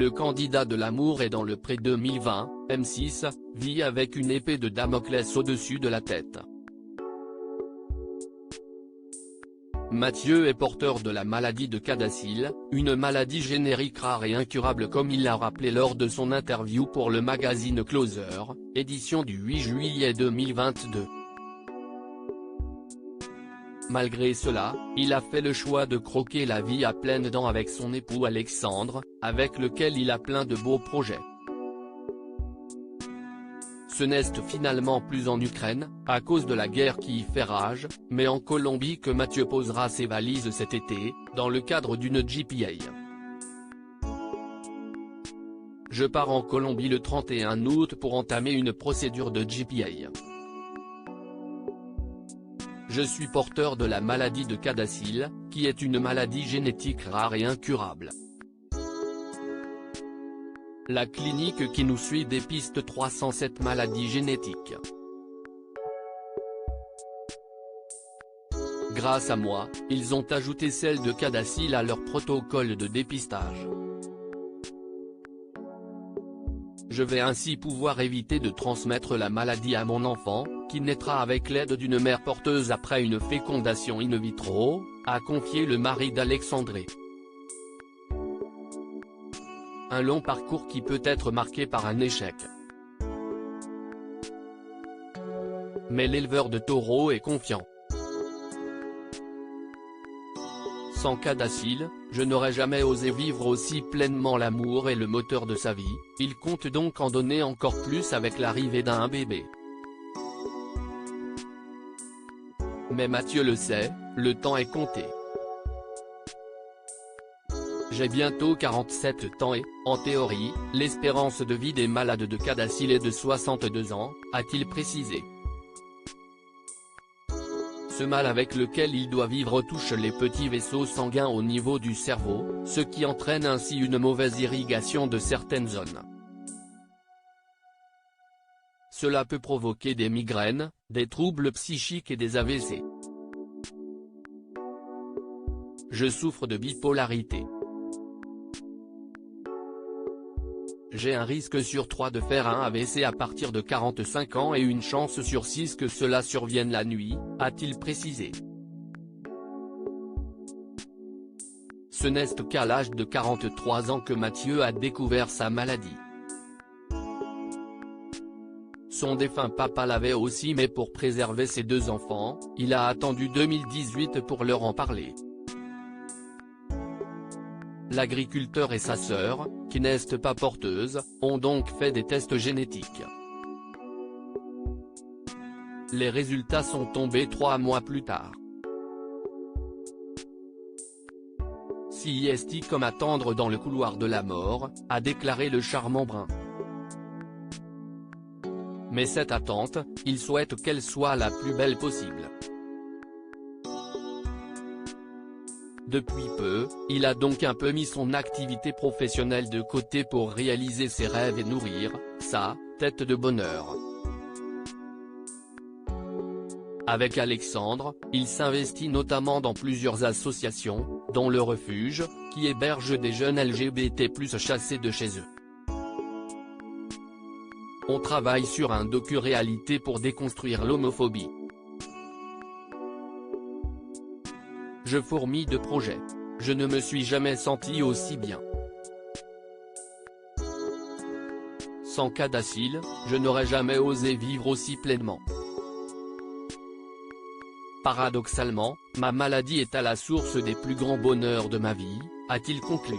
le candidat de l'amour est dans le pré 2020, M6, vit avec une épée de Damoclès au-dessus de la tête. Mathieu est porteur de la maladie de Cadacil, une maladie générique rare et incurable comme il l'a rappelé lors de son interview pour le magazine Closer, édition du 8 juillet 2022. Malgré cela, il a fait le choix de croquer la vie à pleines dents avec son époux Alexandre, avec lequel il a plein de beaux projets. Ce n'est finalement plus en Ukraine, à cause de la guerre qui y fait rage, mais en Colombie que Mathieu posera ses valises cet été, dans le cadre d'une GPA. Je pars en Colombie le 31 août pour entamer une procédure de GPA. Je suis porteur de la maladie de Cadacil, qui est une maladie génétique rare et incurable. La clinique qui nous suit dépiste 307 maladies génétiques. Grâce à moi, ils ont ajouté celle de Cadacil à leur protocole de dépistage. Je vais ainsi pouvoir éviter de transmettre la maladie à mon enfant, qui naîtra avec l'aide d'une mère porteuse après une fécondation in vitro, a confié le mari d'Alexandre. Un long parcours qui peut être marqué par un échec. Mais l'éleveur de taureaux est confiant. Sans Cadacil, je n'aurais jamais osé vivre aussi pleinement l'amour et le moteur de sa vie, il compte donc en donner encore plus avec l'arrivée d'un bébé. Mais Mathieu le sait, le temps est compté. J'ai bientôt 47 ans et, en théorie, l'espérance de vie des malades de Cadacil est de 62 ans, a-t-il précisé. Ce mal avec lequel il doit vivre touche les petits vaisseaux sanguins au niveau du cerveau, ce qui entraîne ainsi une mauvaise irrigation de certaines zones. Cela peut provoquer des migraines, des troubles psychiques et des AVC. Je souffre de bipolarité. J'ai un risque sur 3 de faire un AVC à partir de 45 ans et une chance sur 6 que cela survienne la nuit, a-t-il précisé. Ce n'est qu'à l'âge de 43 ans que Mathieu a découvert sa maladie. Son défunt papa l'avait aussi mais pour préserver ses 2 enfants, il a attendu 2018 pour leur en parler. L'agriculteur et sa sœur, qui n'est pas porteuse, ont donc fait des tests génétiques. Les résultats sont tombés 3 mois plus tard. Si est comme attendre dans le couloir de la mort, a déclaré le charmant brun. Mais cette attente, il souhaite qu'elle soit la plus belle possible. Depuis peu, il a donc un peu mis son activité professionnelle de côté pour réaliser ses rêves et nourrir sa tête de bonheur. Avec Alexandre, il s'investit notamment dans plusieurs associations, dont le Refuge, qui héberge des jeunes LGBT+ chassés de chez eux. On travaille sur un docu-réalité pour déconstruire l'homophobie. Je fourmille de projets. Je ne me suis jamais senti aussi bien. Sans Cadacil, je n'aurais jamais osé vivre aussi pleinement. Paradoxalement, ma maladie est à la source des plus grands bonheurs de ma vie, a-t-il conclu.